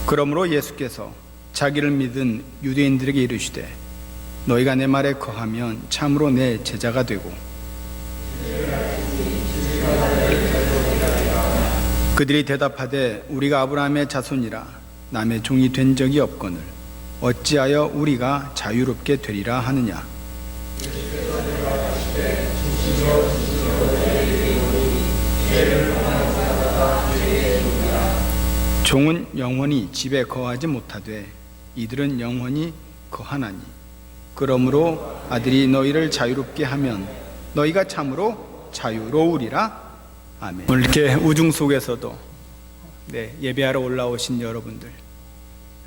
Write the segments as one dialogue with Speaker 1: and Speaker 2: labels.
Speaker 1: 그러므로 예수께서 자기를 믿은 유대인들에게 이르시되 너희가 내 말에 거하면 참으로 내 제자가 되고 그들이 대답하되 우리가 아브라함의 자손이라 남의 종이 된 적이 없거늘 어찌하여 우리가 자유롭게 되리라 하느냐. 종은 영원히 집에 거하지 못하되 이들은 영원히 거하나니 그러므로 아들이 너희를 자유롭게 하면 너희가 참으로 자유로우리라. 아멘. 오늘 이렇게 우중 속에서도 예배하러 올라오신 여러분들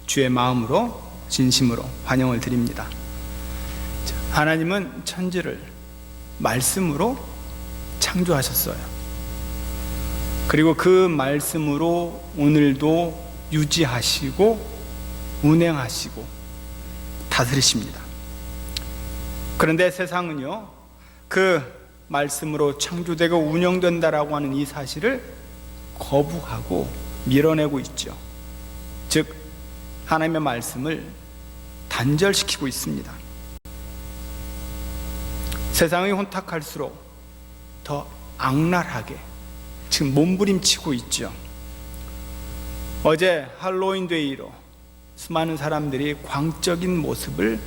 Speaker 1: 주의 마음으로 진심으로 환영을 드립니다. 하나님은 천지를 말씀으로 창조하셨어요. 그리고 그 말씀으로 오늘도 유지하시고 운행하시고 다스리십니다. 그런데 세상은요, 그 말씀으로 창조되고 운영된다라고 하는 이 사실을 거부하고 밀어내고 있죠. 즉 하나님의 말씀을 단절시키고 있습니다. 세상이 혼탁할수록 더 악랄하게 지금 몸부림치고 있죠. 어제 할로윈데이로 수많은 사람들이 광적인 모습을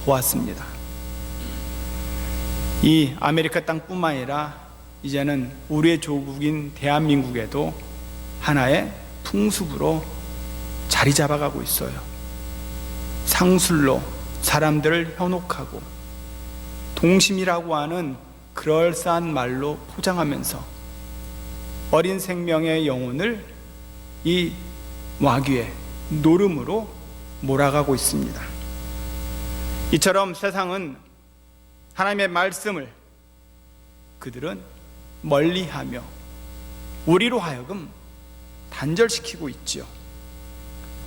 Speaker 1: 보았습니다. 이 아메리카 땅뿐만 아니라 이제는 우리의 조국인 대한민국에도 하나의 풍습으로 자리 잡아가고 있어요. 상술로 사람들을 현혹하고 동심이라고 하는 그럴싸한 말로 포장하면서 어린 생명의 영혼을 이 마귀의 노름으로 몰아가고 있습니다. 이처럼 세상은 하나님의 말씀을 그들은 멀리하며 우리로 하여금 단절시키고 있지요.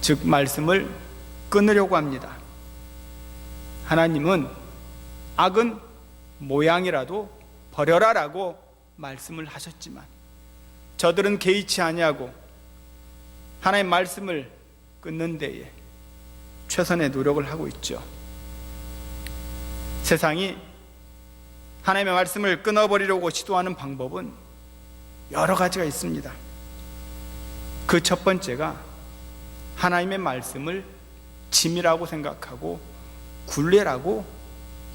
Speaker 1: 즉 말씀을 끊으려고 합니다. 하나님은 악은 모양이라도 버려라라고 말씀을 하셨지만 저들은 개의치 아니하고 하나님의 말씀을 끊는 데에 최선의 노력을 하고 있죠. 세상이 하나님의 말씀을 끊어버리려고 시도하는 방법은 여러 가지가 있습니다. 그 첫 번째가 하나님의 말씀을 짐이라고 생각하고 굴레라고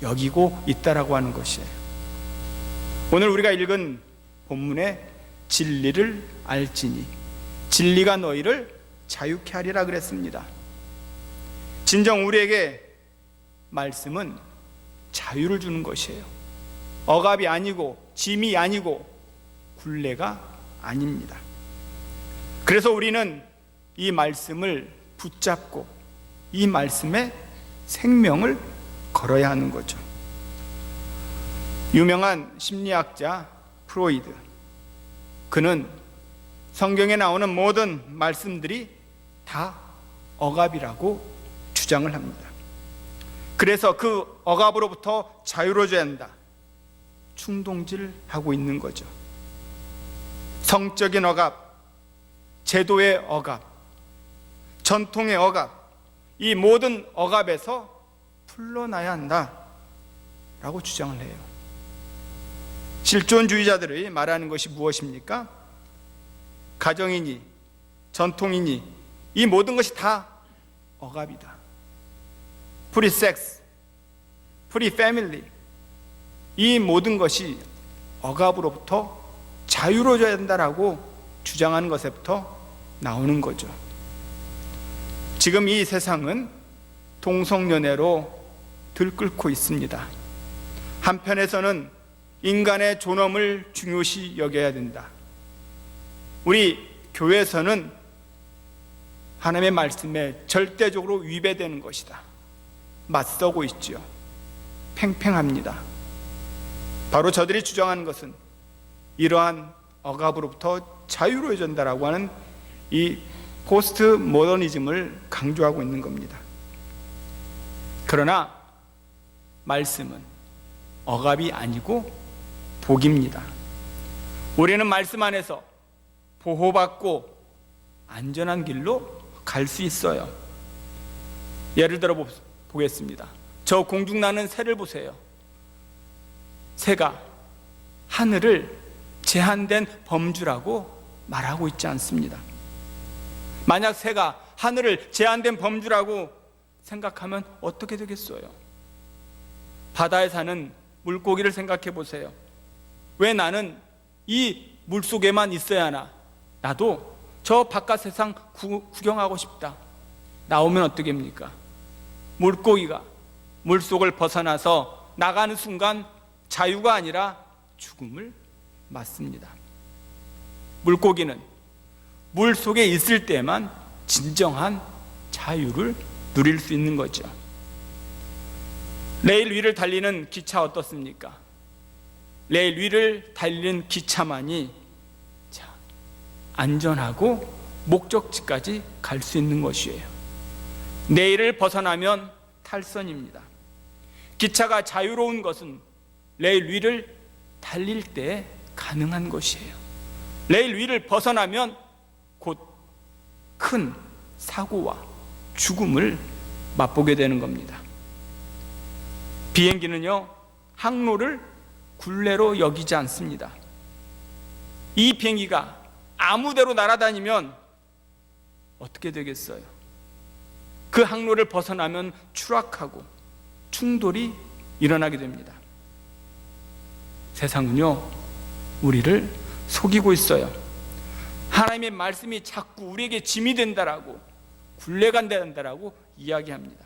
Speaker 1: 여기고 있다라고 하는 것이에요. 오늘 우리가 읽은 본문에 진리를 알지니 진리가 너희를 자유케 하리라 그랬습니다. 진정 우리에게 말씀은 자유를 주는 것이에요. 억압이 아니고 짐이 아니고 굴레가 아닙니다. 그래서 우리는 이 말씀을 붙잡고 이 말씀에 생명을 걸어야 하는 거죠. 유명한 심리학자 프로이드, 그는 성경에 나오는 모든 말씀들이 다 억압이라고 주장을 합니다. 그래서 그 억압으로부터 자유로워져야 한다, 충동질하고 있는 거죠. 성적인 억압, 제도의 억압, 전통의 억압, 이 모든 억압에서 풀려나야 한다라고 주장을 해요. 실존주의자들이 말하는 것이 무엇입니까? 가정이니 전통이니 이 모든 것이 다 억압이다. 프리 섹스, 프리 패밀리, 이 모든 것이 억압으로부터 자유로워져야 한다라고 주장하는 것에부터 나오는 거죠. 지금 이 세상은 동성연애로 들끓고 있습니다. 한편에서는 인간의 존엄을 중요시 여겨야 된다. 우리 교회에서는 하나님의 말씀에 절대적으로 위배되는 것이다, 맞서고 있죠. 팽팽합니다. 바로 저들이 주장하는 것은 이러한 억압으로부터 자유로워진다라고 하는 이 포스트 모더니즘을 강조하고 있는 겁니다. 그러나 말씀은 억압이 아니고 복입니다. 우리는 말씀 안에서 보호받고 안전한 길로 갈 수 있어요. 예를 들어 보겠습니다. 저 공중나는 새를 보세요. 새가 하늘을 제한된 범주라고 말하고 있지 않습니다. 만약 새가 하늘을 제한된 범주라고 생각하면 어떻게 되겠어요? 바다에 사는 물고기를 생각해 보세요. 왜 나는 이 물속에만 있어야 하나? 나도 저 바깥 세상 구경하고 싶다. 나오면 어떻게 합니까? 물고기가 물속을 벗어나서 나가는 순간 자유가 아니라 죽음을 맞습니다. 물고기는 물속에 있을 때만 진정한 자유를 누릴 수 있는 거죠. 레일 위를 달리는 기차 어떻습니까? 레일 위를 달리는 기차만이 안전하고 목적지까지 갈 수 있는 것이에요. 레일을 벗어나면 탈선입니다. 기차가 자유로운 것은 레일 위를 달릴 때 가능한 것이에요. 레일 위를 벗어나면 곧 큰 사고와 죽음을 맛보게 되는 겁니다. 비행기는요, 항로를 굴레로 여기지 않습니다. 이 비행기가 아무데로 날아다니면 어떻게 되겠어요? 그 항로를 벗어나면 추락하고 충돌이 일어나게 됩니다. 세상은요, 우리를 속이고 있어요. 하나님의 말씀이 자꾸 우리에게 짐이 된다라고, 굴레가 된다라고 이야기합니다.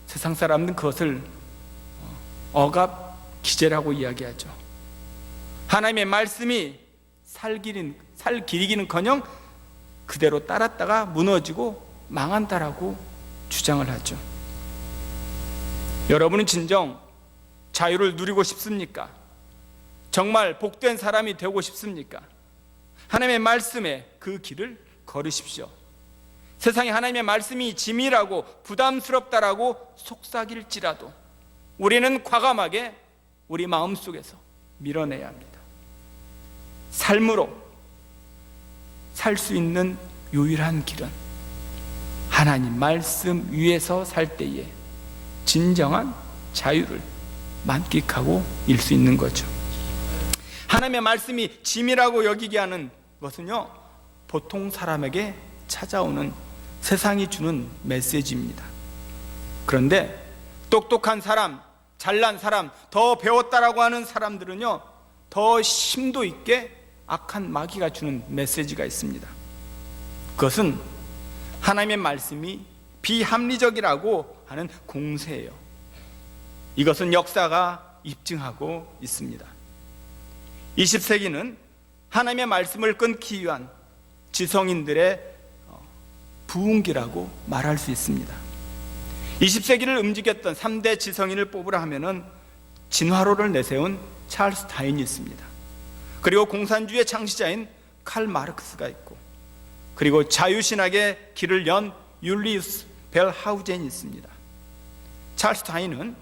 Speaker 1: 세상 사람들은 그것을 억압 기제라고 이야기하죠. 하나님의 말씀이 살 길이기는커녕 그대로 따랐다가 무너지고 망한다라고 주장을 하죠. 여러분은 진정 자유를 누리고 싶습니까? 정말 복된 사람이 되고 싶습니까? 하나님의 말씀에 그 길을 걸으십시오. 세상에 하나님의 말씀이 짐이라고 부담스럽다라고 속삭일지라도 우리는 과감하게 우리 마음속에서 밀어내야 합니다. 삶으로 살 수 있는 유일한 길은 하나님 말씀 위에서 살 때에 진정한 자유를 만끽하고 일 수 있는 거죠. 하나님의 말씀이 짐이라고 여기게 하는 것은요, 보통 사람에게 찾아오는 세상이 주는 메시지입니다. 그런데 똑똑한 사람, 잘난 사람, 더 배웠다라고 하는 사람들은요, 더 심도 있게 악한 마귀가 주는 메시지가 있습니다. 그것은 하나님의 말씀이 비합리적이라고 하는 공세예요. 이것은 역사가 입증하고 있습니다. 20세기는 하나님의 말씀을 끊기 위한 지성인들의 부흥기라고 말할 수 있습니다. 20세기를 움직였던 3대 지성인을 뽑으라 하면은 진화론을 내세운 찰스 다윈이 있습니다. 그리고 공산주의 창시자인 칼 마르크스가 있고, 그리고 자유신학의 길을 연 율리우스 벨하우젠이 있습니다. 찰스 다윈은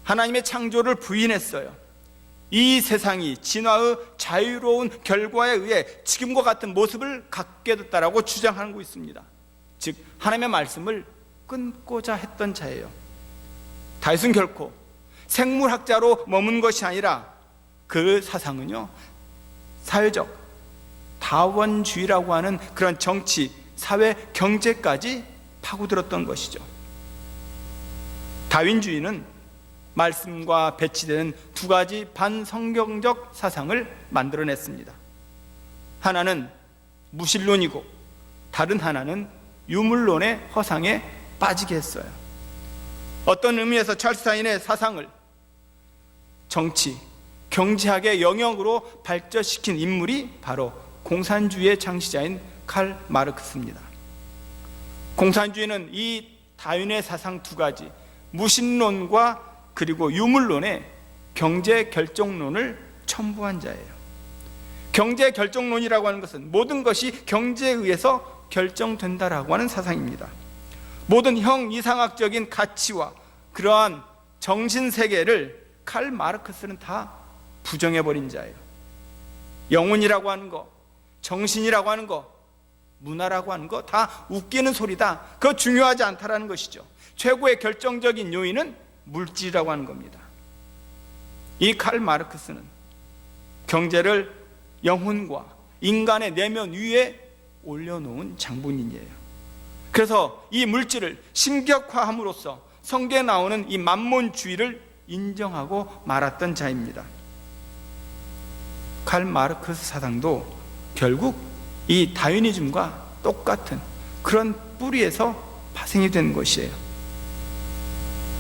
Speaker 1: 하나님의 창조를 부인했어요. 이 세상이 진화의 자유로운 결과에 의해 지금과 같은 모습을 갖게 됐다라고 주장하고 있습니다. 즉 하나님의 말씀을 끊고자 했던 자예요. 다윗은 결코 생물학자로 머문 것이 아니라 그 사상은요, 사회적 다원주의라고 하는 그런 정치, 사회, 경제까지 파고들었던 것이죠. 다윈주의는 말씀과 배치되는 두 가지 반성경적 사상을 만들어냈습니다. 하나는 무신론이고 다른 하나는 유물론의 허상에 빠지게 했어요. 어떤 의미에서 찰스 다윈의 사상을 정치, 경제학의 영역으로 발전시킨 인물이 바로 공산주의의 창시자인 칼 마르크스입니다. 공산주의는 이 다윈의 사상 두 가지, 무신론과 그리고 유물론의 경제 결정론을 첨부한 자예요. 경제 결정론이라고 하는 것은 모든 것이 경제에 의해서 결정된다라고 하는 사상입니다. 모든 형이상학적인 가치와 그러한 정신세계를 칼 마르크스는 다 부정해버린 자예요. 영혼이라고 하는 것, 정신이라고 하는 것, 문화라고 하는 거 다 웃기는 소리다. 그거 중요하지 않다라는 것이죠. 최고의 결정적인 요인은 물질이라고 하는 겁니다. 이 칼 마르크스는 경제를 영혼과 인간의 내면 위에 올려놓은 장본인이에요. 그래서 이 물질을 신격화함으로써 성경에 나오는 이 만몬주의를 인정하고 말았던 자입니다. 칼 마르크스 사상도 결국 이 다윈이즘과 똑같은 그런 뿌리에서 파생이 된 것이에요.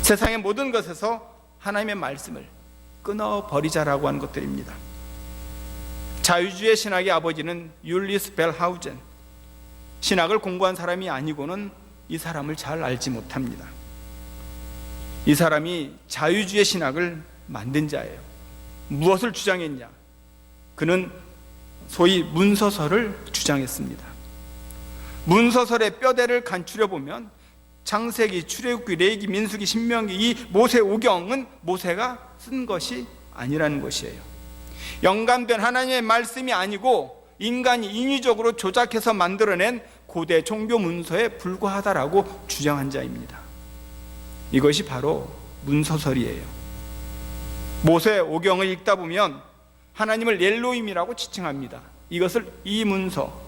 Speaker 1: 세상의 모든 것에서 하나님의 말씀을 끊어버리자라고 하는 것들입니다. 자유주의 신학의 아버지는 율리스 벨하우젠, 신학을 공부한 사람이 아니고는 이 사람을 잘 알지 못합니다. 이 사람이 자유주의 신학을 만든 자예요. 무엇을 주장했냐? 그는 소위 문서설을 주장했습니다. 문서설의 뼈대를 간추려 보면 창세기, 출애굽기, 레위기, 민수기, 신명기, 이 모세오경은 모세가 쓴 것이 아니라는 것이에요. 영감된 하나님의 말씀이 아니고 인간이 인위적으로 조작해서 만들어낸 고대 종교 문서에 불과하다라고 주장한 자입니다. 이것이 바로 문서설이에요. 모세오경을 읽다 보면 하나님을 엘로힘이라고 지칭합니다. 이것을 이 문서,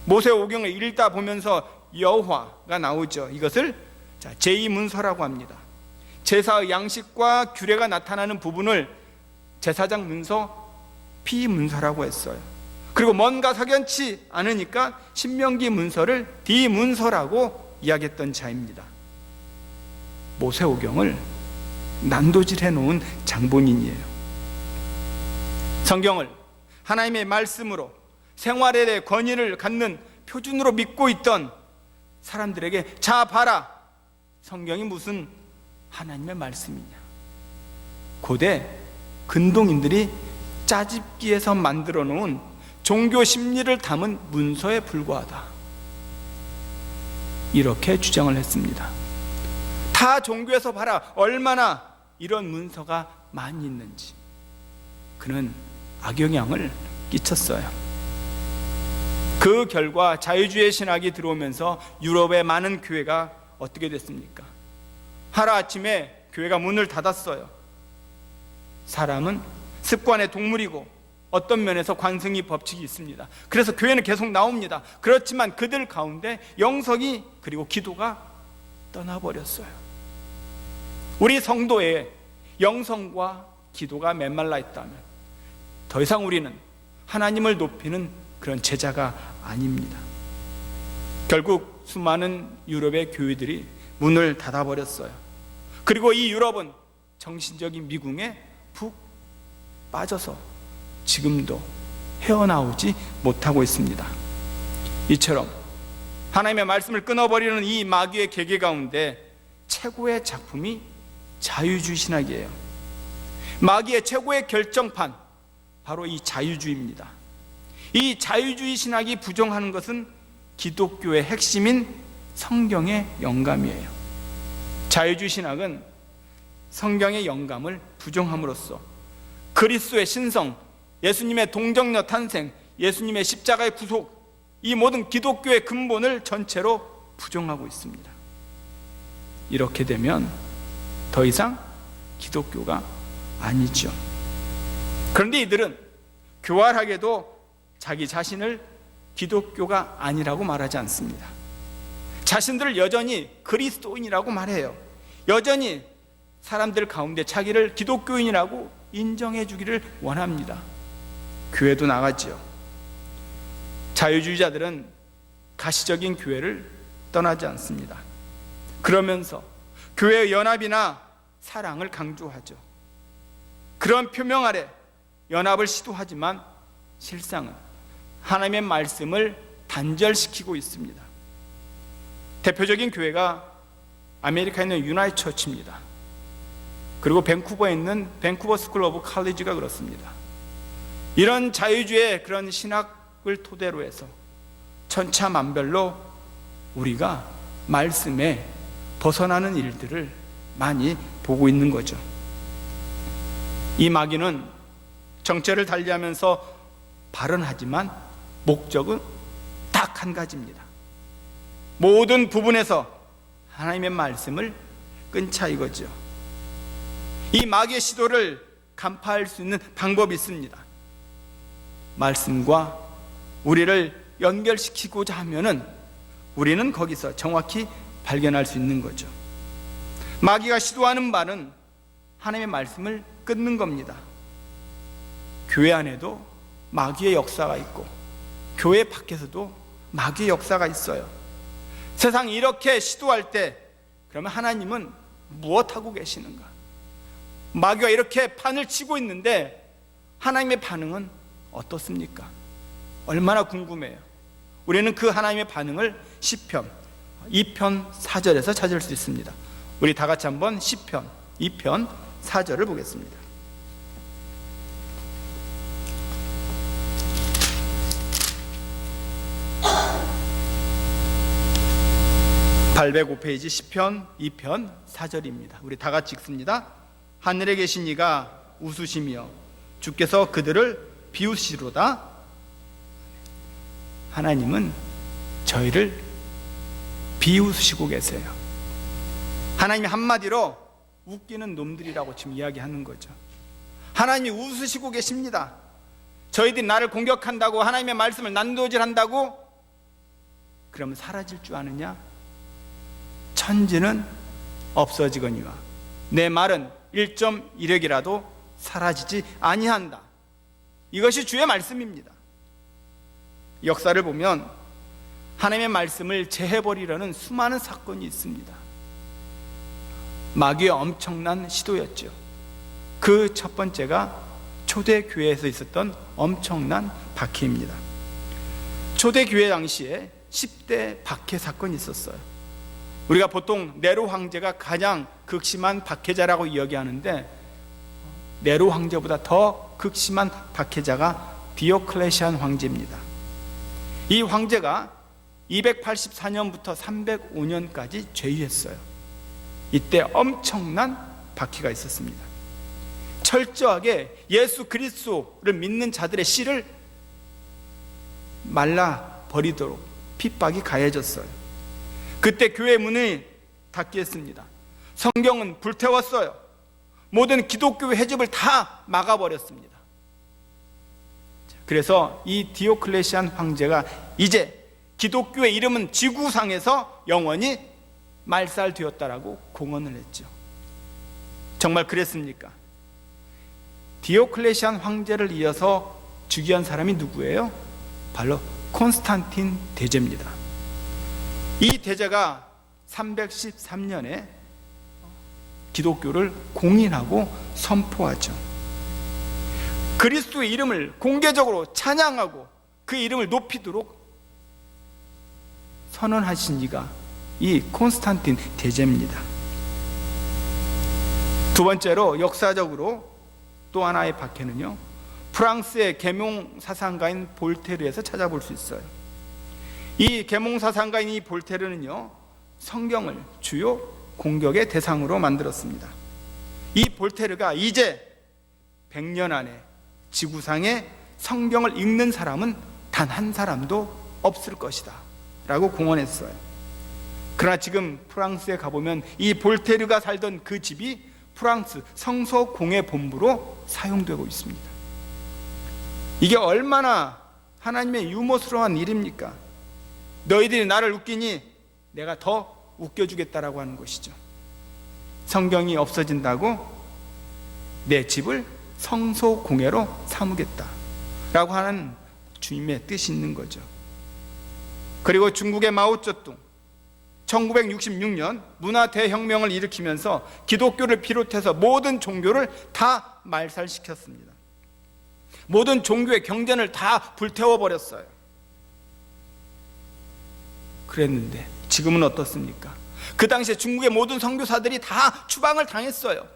Speaker 1: 모세오경을 읽다 보면서 여호와가 나오죠. 이것을 제2문서라고 합니다. 제사의 양식과 규례가 나타나는 부분을 제사장 문서, 피문서라고 했어요. 그리고 뭔가 석연치 않으니까 신명기 문서를 디문서라고 이야기했던 자입니다. 모세오경을 난도질해 놓은 장본인이에요. 성경을 하나님의 말씀으로 생활에 대해 권위를 갖는 표준으로 믿고 있던 사람들에게 자 봐라, 성경이 무슨 하나님의 말씀이냐. 고대 근동인들이 짜집기에서 만들어 놓은 종교 심리를 담은 문서에 불과하다, 이렇게 주장을 했습니다. 타 종교에서 봐라, 얼마나 이런 문서가 많이 있는지. 그는 악영향을 끼쳤어요. 그 결과 자유주의 신학이 들어오면서 유럽의 많은 교회가 어떻게 됐습니까? 하루아침에 교회가 문을 닫았어요. 사람은 습관의 동물이고 어떤 면에서 관성의 법칙이 있습니다. 그래서 교회는 계속 나옵니다. 그렇지만 그들 가운데 영성이 그리고 기도가 떠나버렸어요. 우리 성도의 영성과 기도가 메말라 있다면 더 이상 우리는 하나님을 높이는 그런 제자가 아닙니다. 결국 수많은 유럽의 교회들이 문을 닫아버렸어요. 그리고 이 유럽은 정신적인 미궁에 푹 빠져서 지금도 헤어나오지 못하고 있습니다. 이처럼 하나님의 말씀을 끊어버리는 이 마귀의 계계 가운데 최고의 작품이 자유주의 신학이에요. 마귀의 최고의 결정판, 바로 이 자유주의입니다. 이 자유주의 신학이 부정하는 것은 기독교의 핵심인 성경의 영감이에요. 자유주의 신학은 성경의 영감을 부정함으로써 그리스도의 신성, 예수님의 동정녀 탄생, 예수님의 십자가의 구속, 이 모든 기독교의 근본을 전체로 부정하고 있습니다. 이렇게 되면 더 이상 기독교가 아니죠. 그런데 이들은 교활하게도 자기 자신을 기독교가 아니라고 말하지 않습니다. 자신들을 여전히 그리스도인이라고 말해요. 여전히 사람들 가운데 자기를 기독교인이라고 인정해 주기를 원합니다. 교회도 나가지요. 자유주의자들은 가시적인 교회를 떠나지 않습니다. 그러면서 교회의 연합이나 사랑을 강조하죠. 그런 표명 아래 연합을 시도하지만 실상은 하나님의 말씀을 단절시키고 있습니다. 대표적인 교회가 아메리카에 있는 유나이트 처치입니다. 그리고 밴쿠버에 있는 밴쿠버 스쿨 오브 칼리지가 그렇습니다. 이런 자유주의 그런 신학을 토대로 해서 천차만별로 우리가 말씀에 벗어나는 일들을 많이 보고 있는 거죠. 이 마귀는 정체를 달리하면서 발언하지만 목적은 다 딱 한 가지입니다. 모든 부분에서 하나님의 말씀을 끊자 이거죠. 이 마귀의 시도를 간파할 수 있는 방법이 있습니다. 말씀과 우리를 연결시키고자 하면은 우리는 거기서 정확히 발견할 수 있는 거죠. 마귀가 시도하는 바는 하나님의 말씀을 끊는 겁니다. 교회 안에도 마귀의 역사가 있고 교회 밖에서도 마귀의 역사가 있어요. 세상이 이렇게 시도할 때 그러면 하나님은 무엇하고 계시는가? 마귀가 이렇게 판을 치고 있는데 하나님의 반응은 어떻습니까? 얼마나 궁금해요. 우리는 그 하나님의 반응을 시편 2편 4절에서 찾을 수 있습니다. 우리 다 같이 한번 시편 2편 4절을 보겠습니다. (805페이지) 시편 2편 4절입니다. 우리 다 같이 읽습니다. 하늘에 계신 이가 웃으시며 주께서 그들을 비우시로다. 하나님은 저희를 비웃으시고 계세요. 하나님이 한마디로 웃기는 놈들이라고 지금 이야기하는 거죠. 하나님이 웃으시고 계십니다. 저희들이 나를 공격한다고, 하나님의 말씀을 난도질한다고 그러면 사라질 줄 아느냐? 천지는 없어지거니와 내 말은 1.1획이라도 사라지지 아니한다. 이것이 주의 말씀입니다. 역사를 보면 하나님의 말씀을 제해버리려는 수많은 사건이 있습니다. 마귀의 엄청난 시도였죠. 그 첫 번째가 초대교회에서 있었던 엄청난 박해입니다. 초대교회 당시에 10대 박해 사건이 있었어요. 우리가 보통 네로 황제가 가장 극심한 박해자라고 이야기하는데 네로 황제보다 더 극심한 박해자가 디오클레시안 황제입니다. 이 황제가 284년부터 305년까지 죄위했어요. 이때 엄청난 박해가 있었습니다. 철저하게 예수 그리스도를 믿는 자들의 씨를 말라버리도록 핍박이 가해졌어요. 그때 교회 문이 닫게 했습니다. 성경은 불태웠어요. 모든 기독교 회집을 다 막아버렸습니다. 그래서 이 디오클레시안 황제가 이제 기독교의 이름은 지구상에서 영원히 말살되었다라고 공언을 했죠. 정말 그랬습니까? 디오클레시안 황제를 이어서 즉위한 사람이 누구예요? 바로 콘스탄틴 대제입니다. 이 대제가 313년에 기독교를 공인하고 선포하죠. 그리스도의 이름을 공개적으로 찬양하고 그 이름을 높이도록 선언하신 이가 이 콘스탄틴 대제입니다. 두 번째로 역사적으로 또 하나의 박해는요, 프랑스의 계몽 사상가인 볼테르에서 찾아볼 수 있어요. 이 계몽 사상가인 이 볼테르는요, 성경을 주요 공격의 대상으로 만들었습니다. 이 볼테르가 이제 100년 안에 지구상에 성경을 읽는 사람은 단 한 사람도 없을 것이다 라고 공언했어요. 그러나 지금 프랑스에 가보면 이 볼테르가 살던 그 집이 프랑스 성서공회 본부로 사용되고 있습니다. 이게 얼마나 하나님의 유머스러운 일입니까? 너희들이 나를 웃기니 내가 더 웃겨주겠다라고 하는 것이죠. 성경이 없어진다고 내 집을 성소공회로 삼으겠다라고 하는 주님의 뜻이 있는 거죠. 그리고 중국의 마오쩌둥 1966년 문화 대혁명을 일으키면서 기독교를 비롯해서 모든 종교를 다 말살시켰습니다. 모든 종교의 경전을 다 불태워버렸어요. 그랬는데 지금은 어떻습니까? 그 당시에 중국의 모든 선교사들이 다 추방을 당했어요.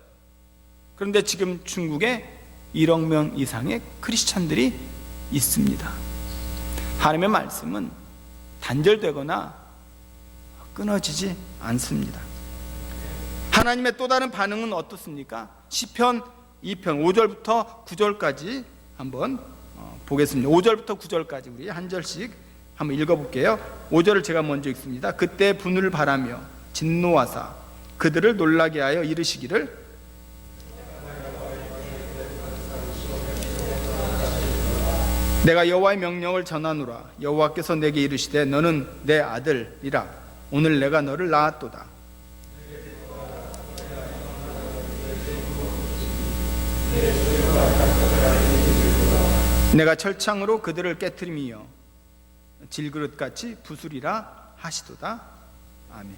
Speaker 1: 그런데 지금 중국에 1억 명 이상의 크리스찬들이 있습니다. 하나님의 말씀은 단절되거나 끊어지지 않습니다. 하나님의 또 다른 반응은 어떻습니까? 시편 2편 5절부터 9절까지 한번 보겠습니다. 5절부터 9절까지 우리 한 절씩 한번 읽어볼게요. 5절을 제가 먼저 읽습니다. 그때 분을 바라며 진노하사 그들을 놀라게 하여 이르시기를 내가 여호와의 명령을 전하노라. 여호와께서 내게 이르시되 너는 내 아들이라. 오늘 내가 너를 낳았도다. 내가 철창으로 그들을 깨트리며 질그릇같이 부수리라 하시도다. 아멘.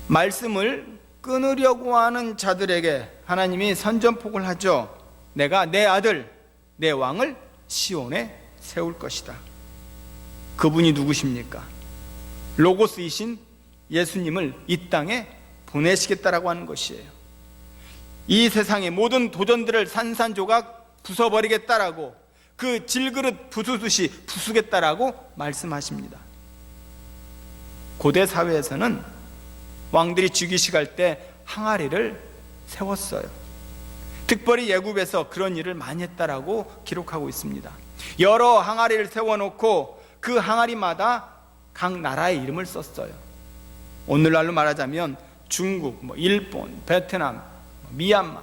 Speaker 1: 말씀을 끊으려고 하는 자들에게 하나님이 선전포고를 하죠. 내가 내 아들, 내 왕을 시온에 세울 것이다. 그분이 누구십니까? 로고스이신 예수님을 이 땅에 보내시겠다라고 하는 것이에요. 이 세상의 모든 도전들을 산산조각 부숴버리겠다라고, 그 질그릇 부수듯이 부수겠다라고 말씀하십니다. 고대 사회에서는 왕들이 즉위식할 때 항아리를 세웠어요. 특별히 예굽에서 그런 일을 많이 했다라고 기록하고 있습니다. 여러 항아리를 세워놓고 그 항아리마다 각 나라의 이름을 썼어요. 오늘날로 말하자면 중국, 일본, 베트남, 미얀마.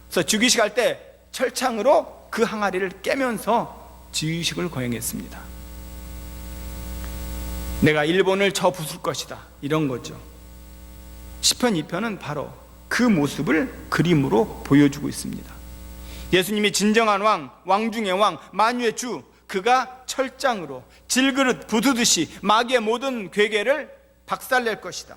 Speaker 1: 그래서 즉위식 할 때 철창으로 그 항아리를 깨면서 즉위식을 거행했습니다. 내가 일본을 쳐 부술 것이다, 이런 거죠. 시편 2편은 바로 그 모습을 그림으로 보여주고 있습니다. 예수님이 진정한 왕, 왕 중의 왕, 만유의 주, 그가 철장으로 질그릇 부수듯이 마귀의 모든 괴계를 박살낼 것이다.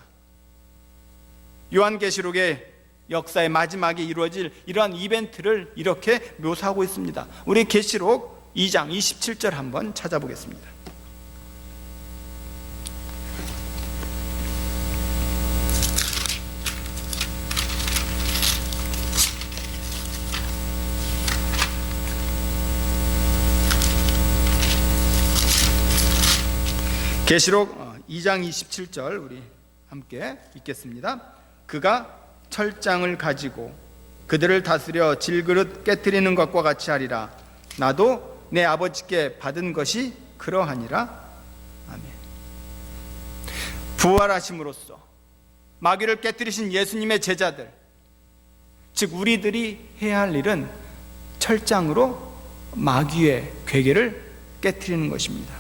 Speaker 1: 요한계시록의 역사의 마지막에 이루어질 이러한 이벤트를 이렇게 묘사하고 있습니다. 우리 계시록 2장 27절 한번 찾아보겠습니다. 계시록 2장 27절 우리 함께 읽겠습니다. 그가 철장을 가지고 그들을 다스려 질그릇 깨트리는 것과 같이 하리라. 나도 내 아버지께 받은 것이 그러하니라. 아멘. 부활하심으로써 마귀를 깨트리신 예수님의 제자들, 즉 우리들이 해야 할 일은 철장으로 마귀의 괴계를 깨트리는 것입니다.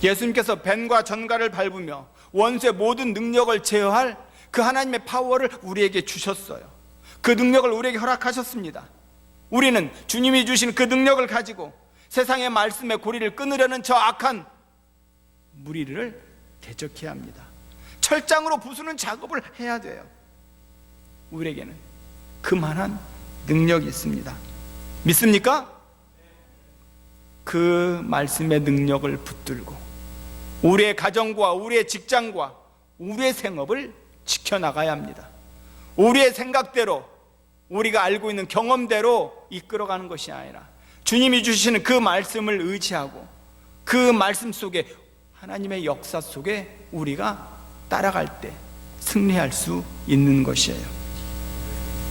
Speaker 1: 예수님께서 뱀과 전갈을 밟으며 원수의 모든 능력을 제어할 그 하나님의 파워를 우리에게 주셨어요. 그 능력을 우리에게 허락하셨습니다. 우리는 주님이 주신 그 능력을 가지고 세상의 말씀의 고리를 끊으려는 저 악한 무리를 대적해야 합니다. 철장으로 부수는 작업을 해야 돼요. 우리에게는 그만한 능력이 있습니다. 믿습니까? 그 말씀의 능력을 붙들고 우리의 가정과 우리의 직장과 우리의 생업을 지켜나가야 합니다. 우리의 생각대로, 우리가 알고 있는 경험대로 이끌어가는 것이 아니라 주님이 주시는 그 말씀을 의지하고 그 말씀 속에 하나님의 역사 속에 우리가 따라갈 때 승리할 수 있는 것이에요.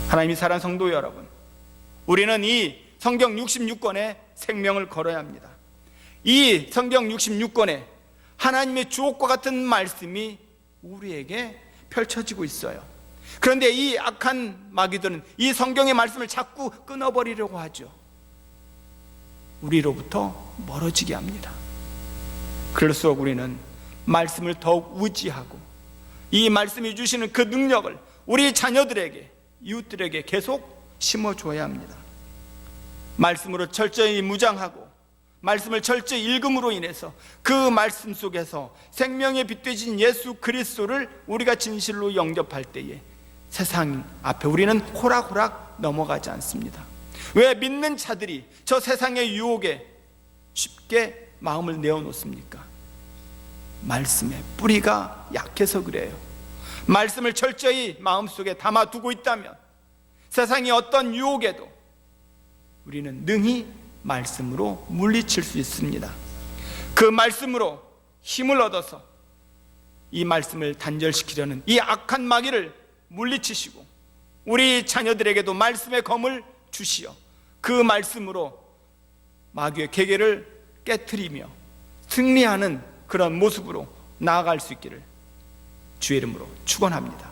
Speaker 1: 하나님이 사랑하는 성도 여러분, 우리는 이 성경 66권의 생명을 걸어야 합니다. 이 성경 66권에 하나님의 주옥과 같은 말씀이 우리에게 펼쳐지고 있어요. 그런데 이 악한 마귀들은 이 성경의 말씀을 자꾸 끊어버리려고 하죠. 우리로부터 멀어지게 합니다. 그럴수록 우리는 말씀을 더욱 의지하고 이 말씀이 주시는 그 능력을 우리 자녀들에게, 이웃들에게 계속 심어줘야 합니다. 말씀으로 철저히 무장하고 말씀을 철저히 읽음으로 인해서 그 말씀 속에서 생명의 빛 되신 예수 그리스도를 우리가 진실로 영접할 때에 세상 앞에 우리는 호락호락 넘어가지 않습니다. 왜 믿는 자들이 저 세상의 유혹에 쉽게 마음을 내어놓습니까? 말씀의 뿌리가 약해서 그래요. 말씀을 철저히 마음속에 담아두고 있다면 세상의 어떤 유혹에도 우리는 능히 말씀으로 물리칠 수 있습니다. 그 말씀으로 힘을 얻어서 이 말씀을 단절시키려는 이 악한 마귀를 물리치시고 우리 자녀들에게도 말씀의 검을 주시어 그 말씀으로 마귀의 계계를 깨트리며 승리하는 그런 모습으로 나아갈 수 있기를 주의 이름으로 축원합니다.